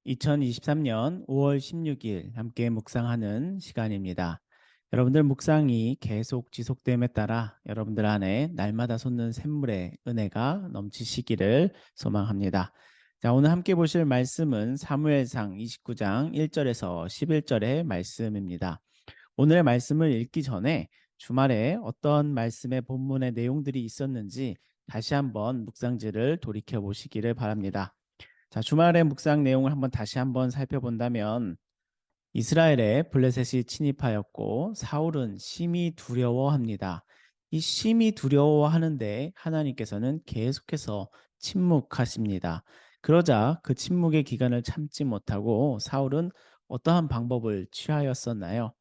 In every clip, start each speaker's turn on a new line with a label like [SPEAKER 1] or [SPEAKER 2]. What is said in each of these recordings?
[SPEAKER 1] 2023년 5월 16일 함께 묵상하는 시간입니다. 여러분들 묵상이 계속 지속됨에 따라 여러분들 안에 날마다 솟는 샘물의 은혜가 넘치시기를 소망합니다. 자, 오늘 함께 보실 말씀은 사무엘상 29장 1절에서 11절의 말씀입니다. 오늘의 말씀을 읽기 전에 주말에 어떤 말씀의 본문의 내용들이 있었는지 다시 한번 묵상지를 돌이켜 보시기를 바랍니다. 자, 주말의 묵상 내용을 다시 한번 살펴본다면 이스라엘에 블레셋이 침입하였고 사울은 심히 두려워합니다. 이 심히 두려워하는데 하나님께서는 계속해서 침묵하십니다. 그러자 그 침묵의 기간을 참지 못하고 사울은 어떠한 방법을 취하였었나요?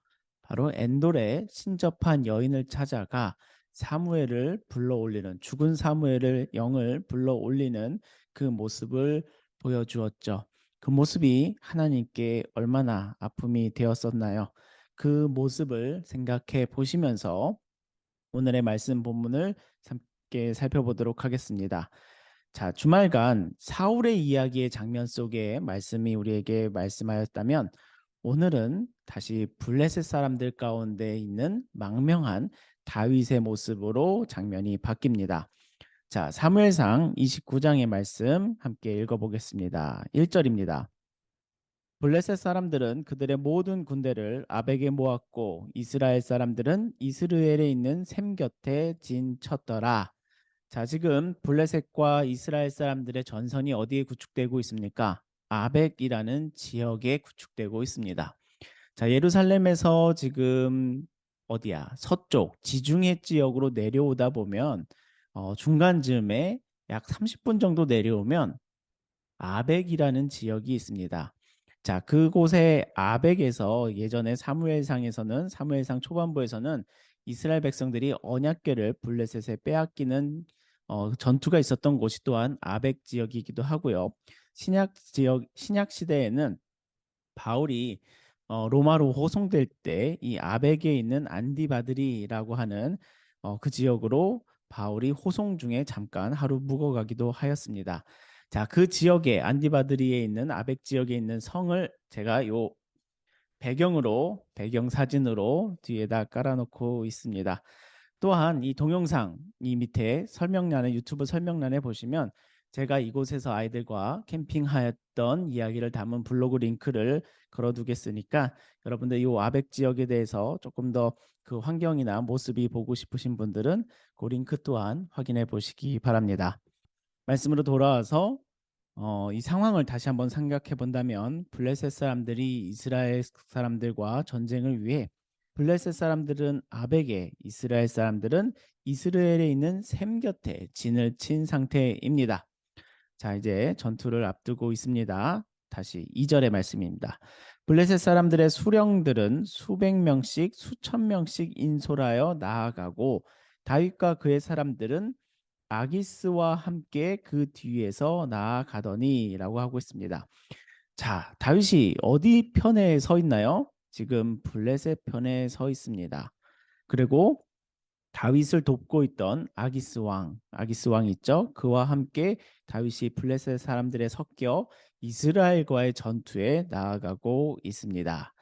[SPEAKER 1] 바로 엔돌에 신접한 여인을 찾아가 사무엘을 불러올리는, 죽은 사무엘을 영을 불러올리는 그 모습을 보여주었죠. 그 모습이 하나님께 얼마나 아픔이 되었었나요? 그 모습을 생각해 보시면서 오늘의 말씀 본문을 함께 살펴보도록 하겠습니다. 자, 주말간 사울의 이야기의 장면 속에 말씀이 우리에게 말씀하였다면 오늘은 다시 블레셋 사람들 가운데 있는 망명한 다윗의 모습으로 장면이 바뀝니다. 자, 사무엘상 29장의 말씀 함께 읽어보겠습니다. 1절입니다. 블레셋 사람들은 그들의 모든 군대를 아벡에 모았고 이스라엘 사람들은 이스르엘에 있는 샘 곁에 진쳤더라. 자, 지금 블레셋과 이스라엘 사람들의 전선이 어디에 구축되고 있습니까? 아벡이라는 지역에 구축되고 있습니다. 자, 예루살렘에서 지금 어디야? 서쪽 지중해 지역으로 내려오다 보면 중간 즈음에 약 30분 정도 내려오면 아벡이라는 지역이 있습니다. 자, 그곳의 아벡에서 예전에 사무엘상 초반부에서는 이스라엘 백성들이 언약궤를 블레셋에 빼앗기는 전투가 있었던 곳이 또한 아벡 지역이기도 하고요. 신약 시대에는 바울이 로마로 호송될 때 이 아벡에 있는 안디바드리라고 하는 그 지역으로 바울이 호송 중에 잠깐 하루 묵어가기도 하였습니다. 자, 그 지역에 안디바드리에 있는 아벡 지역에 있는 성을 제가 요 배경 사진으로 뒤에다 깔아놓고 있습니다. 또한 이 동영상 이 밑에 유튜브 설명란에 보시면 제가 이곳에서 아이들과 캠핑하였던 이야기를 담은 블로그 링크를 걸어두겠으니까 여러분들 이 아벡 지역에 대해서 조금 더 그 환경이나 모습이 보고 싶으신 분들은 그 링크 또한 확인해 보시기 바랍니다. 말씀으로 돌아와서 이 상황을 다시 한번 생각해 본다면 블레셋 사람들이 이스라엘 사람들과 전쟁을 위해 블레셋 사람들은 아벡에, 이스라엘 사람들은 이스라엘에 있는 샘 곁에 진을 친 상태입니다. 자, 이제 전투를 앞두고 있습니다. 다시 2절의 말씀입니다. 블레셋 사람들의 수령들은 수백 명씩 수천 명씩 인솔하여 나아가고 다윗과 그의 사람들은 아기스와 함께 그 뒤에서 나아가더니라고 하고 있습니다. 자, 다윗이 어디 편에 서 있나요? 지금 블레셋 편에 서 있습니다. 그리고 다윗을 돕고 있던 아기스 왕 있죠? 그와 함께 다윗이 블레셋 사람들에 섞여 이스라엘과의 전투에 나아가고 있습니다.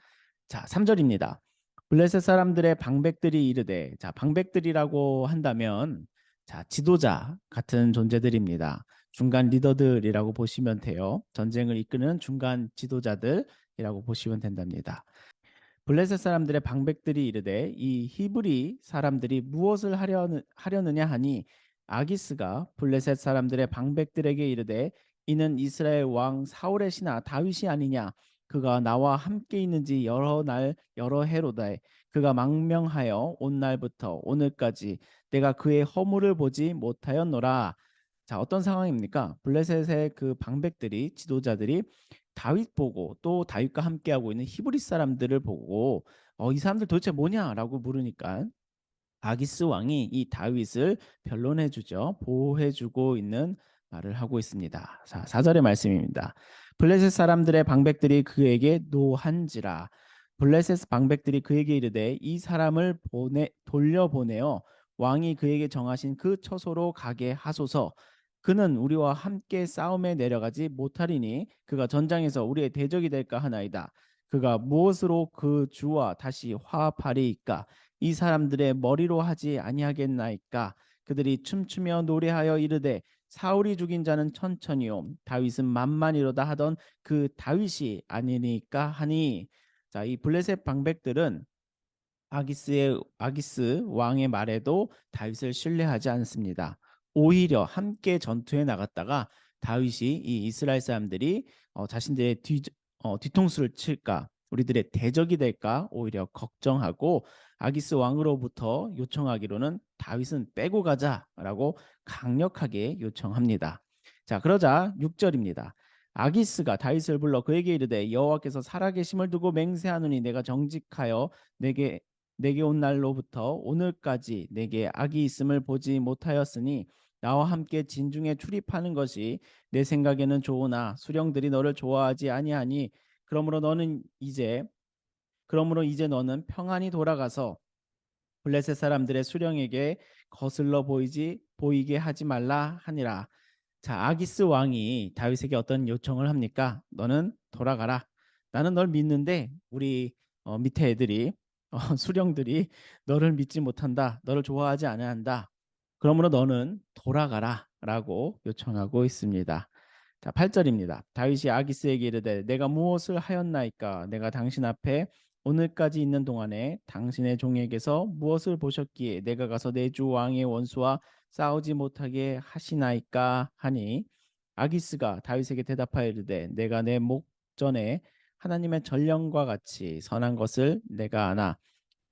[SPEAKER 1] 자, 3절입니다. 블레셋 사람들의 방백들이 이르되, 자, 방백들이라고 한다면 자, 지도자 같은 존재들입니다. 중간 리더들이라고 보시면 돼요. 전쟁을 이끄는 중간 지도자들이라고 보시면 된답니다. 블레셋 사람들의 방백들이 이르되 이 히브리 사람들이 무엇을 하려느냐 하니 아기스가 블레셋 사람들의 방백들에게 이르되 이는 이스라엘 왕 사울의 신하 다윗이 아니냐 그가 나와 함께 있는지 여러 날 여러 해로다 그가 망명하여 온 날부터 오늘까지 내가 그의 허물을 보지 못하였노라. 자, 어떤 상황입니까? 블레셋의 그 방백들이 지도자들이 다윗 보고 또 다윗과 함께하고 있는 히브리 사람들을 보고 이 사람들 도대체 뭐냐라고 물으니까 아기스 왕이 이 다윗을 변론해 주죠. 보호해 주고 있는 말을 하고 있습니다. 자, 4절의 말씀입니다. 블레셋 사람들의 방백들이 그에게 노한지라. 블레셋 방백들이 그에게 이르되 이 사람을 돌려보내어 왕이 그에게 정하신 그 처소로 가게 하소서. 그는 우리와 함께 싸움에 내려가지 못하리니 그가 전장에서 우리의 대적이 될까 하나이다. 그가 무엇으로 그 주와 다시 화합하리이까? 이 사람들의 머리로 하지 아니하겠나이까? 그들이 춤추며 노래하여 이르되 사울이 죽인 자는 천천히요 다윗은 만만이로다 하던 그 다윗이 아니니까 하니. 자, 이 블레셋 방백들은 아기스 왕의 말에도 다윗을 신뢰하지 않습니다. 오히려 함께 전투에 나갔다가 다윗이 이 이스라엘 사람들이 자신들의 뒤통수를 칠까, 우리들의 대적이 될까 오히려 걱정하고 아기스 왕으로부터 요청하기로는 다윗은 빼고 가자라고 강력하게 요청합니다. 자, 그러자 6절입니다. 아기스가 다윗을 불러 그에게 이르되 여호와께서 살아계심을 두고 맹세하노니 내가 정직하여 내게 온 날로부터 오늘까지 내게 악이 있음을 보지 못하였으니 나와 함께 진중에 출입하는 것이 내 생각에는 좋으나 수령들이 너를 좋아하지 아니하니 그러므로 이제 너는 평안히 돌아가서 블레셋 사람들의 수령에게 거슬러 보이게 하지 말라 하니라. 자, 아기스 왕이 다윗에게 어떤 요청을 합니까? 너는 돌아가라. 나는 널 믿는데 우리 밑에 애들이 수령들이 너를 믿지 못한다. 너를 좋아하지 않아한다. 그러므로 너는 돌아가라라고 요청하고 있습니다. 자, 8절입니다. 다윗이 아기스에게 이르되 내가 무엇을 하였나이까? 내가 당신 앞에 오늘까지 있는 동안에 당신의 종에게서 무엇을 보셨기에 내가 가서 내 주 왕의 원수와 싸우지 못하게 하시나이까 하니. 아기스가 다윗에게 대답하여 이르되 내가 내 목전에 하나님의 전령과 같이 선한 것을 내가 아나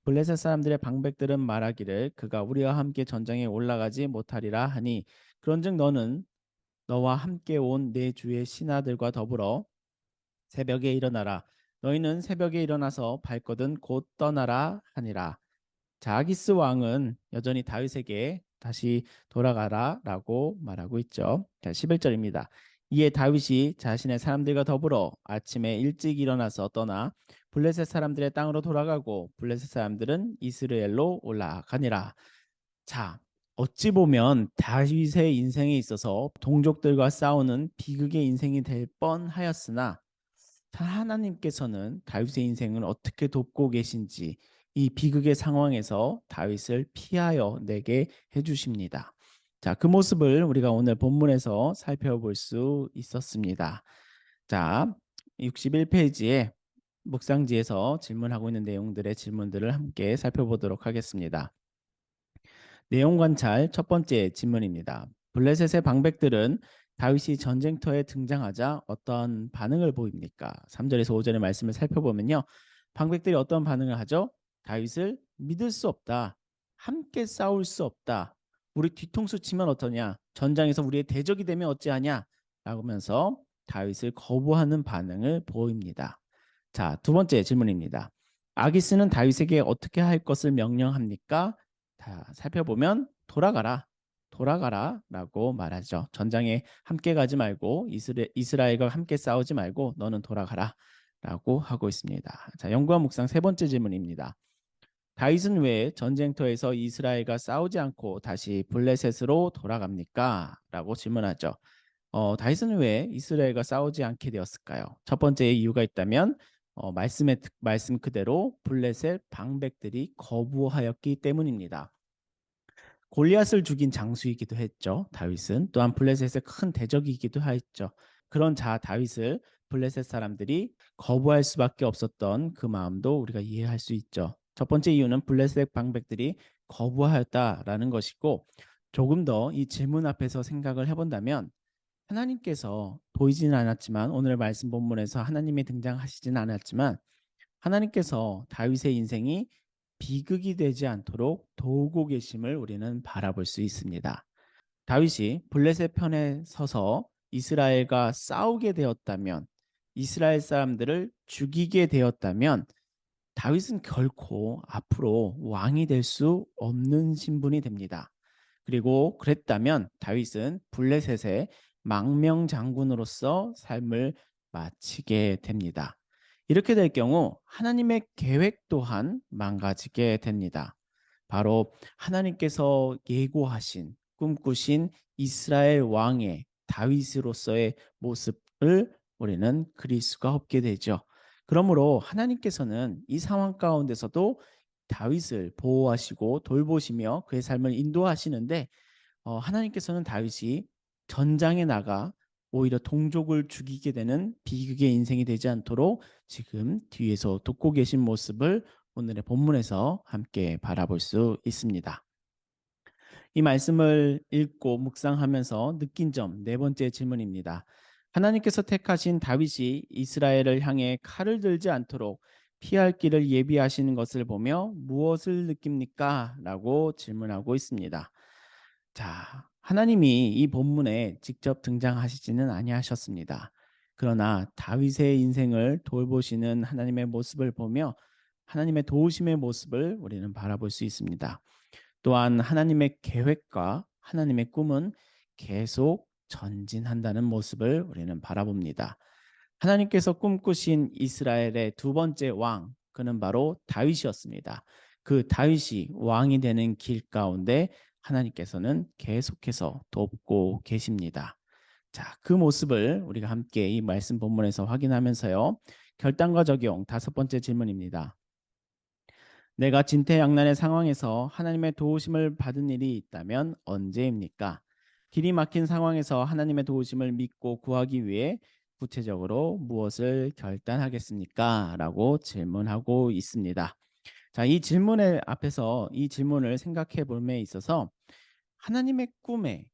[SPEAKER 1] 블레셋 사람들의 방백들은 말하기를 그가 우리와 함께 전장에 올라가지 못하리라 하니 그런즉 너는 너와 함께 온 내 주의 신하들과 더불어 새벽에 일어나라. 너희는 새벽에 일어나서 발거든 곧 떠나라 하니라. 자, 아기스 왕은 여전히 다윗에게 다시 돌아가라라고 말하고 있죠. 자, 11절입니다. 이에 다윗이 자신의 사람들과 더불어 아침에 일찍 일어나서 떠나 블레셋 사람들의 땅으로 돌아가고 블레셋 사람들은 이스라엘로 올라가니라. 자, 어찌 보면 다윗의 인생에 있어서 동족들과 싸우는 비극의 인생이 될 뻔하였으나 하나님께서는 다윗의 인생을 어떻게 돕고 계신지 이 비극의 상황에서 다윗을 피하여 내게 해주십니다. 자, 그 모습을 우리가 오늘 본문에서 살펴볼 수 있었습니다. 자, 61페이지에 묵상지에서 질문하고 있는 내용들의 질문들을 함께 살펴보도록 하겠습니다. 내용 관찰 첫 번째 질문입니다. 블레셋의 방백들은 다윗이 전쟁터에 등장하자 어떤 반응을 보입니까? 3절에서 5절의 말씀을 살펴보면요. 방백들이 어떤 반응을 하죠? 다윗을 믿을 수 없다. 함께 싸울 수 없다. 우리 뒤통수 치면 어떠냐? 전장에서 우리의 대적이 되면 어찌하냐? 라고 하면서 다윗을 거부하는 반응을 보입니다. 자, 두 번째 질문입니다. 아기스는 다윗에게 어떻게 할 것을 명령합니까? 다 살펴보면 돌아가라라고 말하죠. 전장에 함께 가지 말고 이스라엘과 함께 싸우지 말고 너는 돌아가라라고 하고 있습니다. 자, 연구와 묵상 세 번째 질문입니다. 다윗은 왜 전쟁터에서 이스라엘과 싸우지 않고 다시 블레셋으로 돌아갑니까? 라고 질문하죠. 다윗은 왜 이스라엘과 싸우지 않게 되었을까요? 첫 번째 이유가 있다면 말씀 그대로 블레셋 방백들이 거부하였기 때문입니다. 골리앗을 죽인 장수이기도 했죠. 다윗은 또한 블레셋의 큰 대적이기도 했죠. 그런 다윗을 블레셋 사람들이 거부할 수밖에 없었던 그 마음도 우리가 이해할 수 있죠. 첫 번째 이유는 블레셋 방백들이 거부하였다라는 것이고, 조금 더 이 질문 앞에서 생각을 해본다면 하나님께서 보이지는 않았지만, 오늘 말씀 본문에서 하나님이 등장하시지는 않았지만 하나님께서 다윗의 인생이 비극이 되지 않도록 도우고 계심을 우리는 바라볼 수 있습니다. 다윗이 블레셋 편에 서서 이스라엘과 싸우게 되었다면, 이스라엘 사람들을 죽이게 되었다면 다윗은 결코 앞으로 왕이 될 수 없는 신분이 됩니다. 그리고 그랬다면 다윗은 블레셋의 망명 장군으로서 삶을 마치게 됩니다. 이렇게 될 경우 하나님의 계획 또한 망가지게 됩니다. 바로 하나님께서 예고하신 꿈꾸신 이스라엘 왕의 다윗으로서의 모습을 우리는 그릴 수가 없게 되죠. 그러므로 하나님께서는 이 상황 가운데서도 다윗을 보호하시고 돌보시며 그의 삶을 인도하시는데 하나님께서는 다윗이 전장에 나가 오히려 동족을 죽이게 되는 비극의 인생이 되지 않도록 지금 뒤에서 돕고 계신 모습을 오늘의 본문에서 함께 바라볼 수 있습니다. 이 말씀을 읽고 묵상하면서 느낀 점 네 번째 질문입니다. 하나님께서 택하신 다윗이 이스라엘을 향해 칼을 들지 않도록 피할 길을 예비하시는 것을 보며 무엇을 느낍니까? 라고 질문하고 있습니다. 자, 하나님이 이 본문에 직접 등장하시지는 아니하셨습니다. 그러나 다윗의 인생을 돌보시는 하나님의 모습을 보며 하나님의 도우심의 모습을 우리는 바라볼 수 있습니다. 또한 하나님의 계획과 하나님의 꿈은 계속 전진한다는 모습을 우리는 바라봅니다. 하나님께서 꿈꾸신 이스라엘의 두 번째 왕, 그는 바로 다윗이었습니다. 그 다윗이 왕이 되는 길 가운데 하나님께서는 계속해서 돕고 계십니다. 자, 그 모습을 우리가 함께 이 말씀 본문에서 확인하면서요. 결단과 적용 다섯 번째 질문입니다. 내가 진퇴양난의 상황에서 하나님의 도우심을 받은 일이 있다면 언제입니까? 길이 막힌 상황에서 하나님의 도우심을 믿고 구하기 위해 구체적으로 무엇을 결단하겠습니까? 라고 질문하고 있습니다. 자, 이 질문의 앞에서 이 질문을 생각해 볼에 있어서 하나님의 꿈에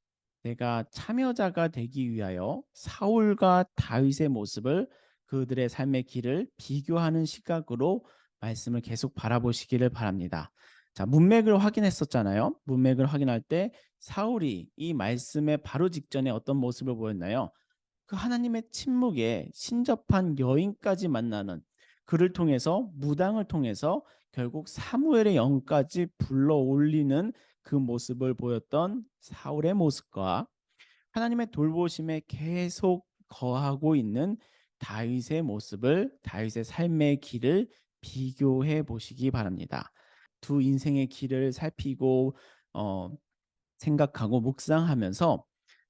[SPEAKER 1] 내가 참여자가 되기 위하여 사울과 다윗의 모습을 그들의 삶의 길을 비교하는 시각으로 말씀을 계속 바라보시기를 바랍니다. 자, 문맥을 확인했었잖아요. 문맥을 확인할 때 사울이 이 말씀의 바로 직전에 어떤 모습을 보였나요? 그 하나님의 침묵에 신접한 여인까지 만나는 그를 통해서 무당을 통해서 결국 사무엘의 영까지 불러 올리는 그 모습을 보였던 사울의 모습과 하나님의 돌보심에 계속 거하고 있는 다윗의 모습을 다윗의 삶의 길을 비교해 보시기 바랍니다. 두 인생의 길을 살피고 생각하고 묵상하면서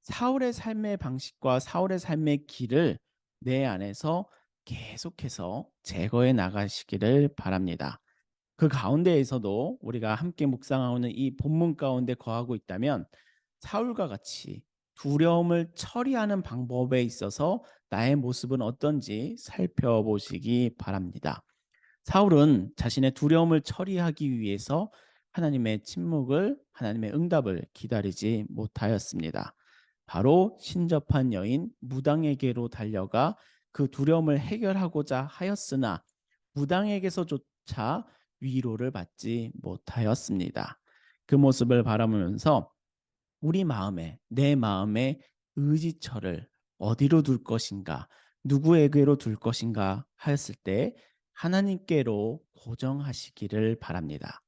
[SPEAKER 1] 사울의 삶의 방식과 사울의 삶의 길을 내 안에서 계속해서 제거해 나가시기를 바랍니다. 그 가운데에서도 우리가 함께 묵상하는 이 본문 가운데 거하고 있다면 사울과 같이 두려움을 처리하는 방법에 있어서 나의 모습은 어떤지 살펴보시기 바랍니다. 사울은 자신의 두려움을 처리하기 위해서 하나님의 침묵을, 하나님의 응답을 기다리지 못하였습니다. 바로 신접한 여인 무당에게로 달려가 그 두려움을 해결하고자 하였으나 무당에게서조차 위로를 받지 못하였습니다. 그 모습을 바라보면서 우리 마음에, 내 마음의 의지처를 어디로 둘 것인가, 누구에게로 둘 것인가 하였을 때 하나님께로 고정하시기를 바랍니다.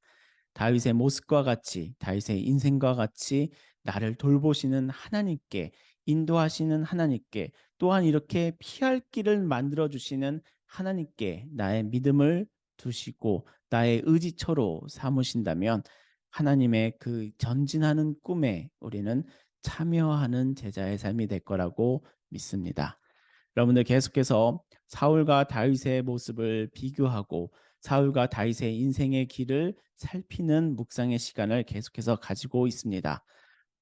[SPEAKER 1] 다윗의 모습과 같이, 다윗의 인생과 같이 나를 돌보시는 하나님께, 인도하시는 하나님께, 또한 이렇게 피할 길을 만들어 주시는 하나님께 나의 믿음을 두시고 나의 의지처로 삼으신다면 하나님의 그 전진하는 꿈에 우리는 참여하는 제자의 삶이 될 거라고 믿습니다. 여러분들 계속해서 사울과 다윗의 모습을 비교하고 사울과 다윗의 인생의 길을 살피는 묵상의 시간을 계속해서 가지고 있습니다.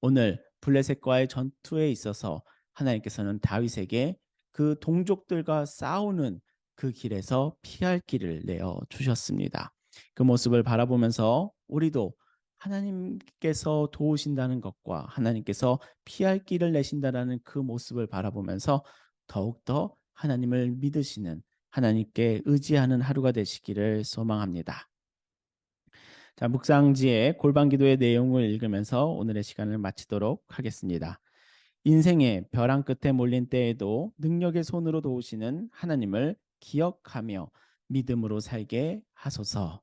[SPEAKER 1] 오늘 블레셋과의 전투에 있어서 하나님께서는 다윗에게 그 동족들과 싸우는 그 길에서 피할 길을 내어 주셨습니다. 그 모습을 바라보면서 우리도 하나님께서 도우신다는 것과 하나님께서 피할 길을 내신다라는 그 모습을 바라보면서 더욱더 하나님을 믿으시는 하나님께 의지하는 하루가 되시기를 소망합니다. 자, 묵상지의 골방기도의 내용을 읽으면서 오늘의 시간을 마치도록 하겠습니다. 인생의 벼랑 끝에 몰린 때에도 능력의 손으로 도우시는 하나님을 기억하며 믿음으로 살게 하소서.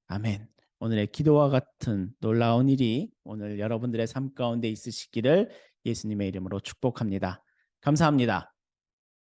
[SPEAKER 1] 아멘. 오늘의 기도와 같은 놀라운 일이 오늘 여러분들의 삶 가운데 있으시기를 예수님의 이름으로 축복합니다. 감사합니다.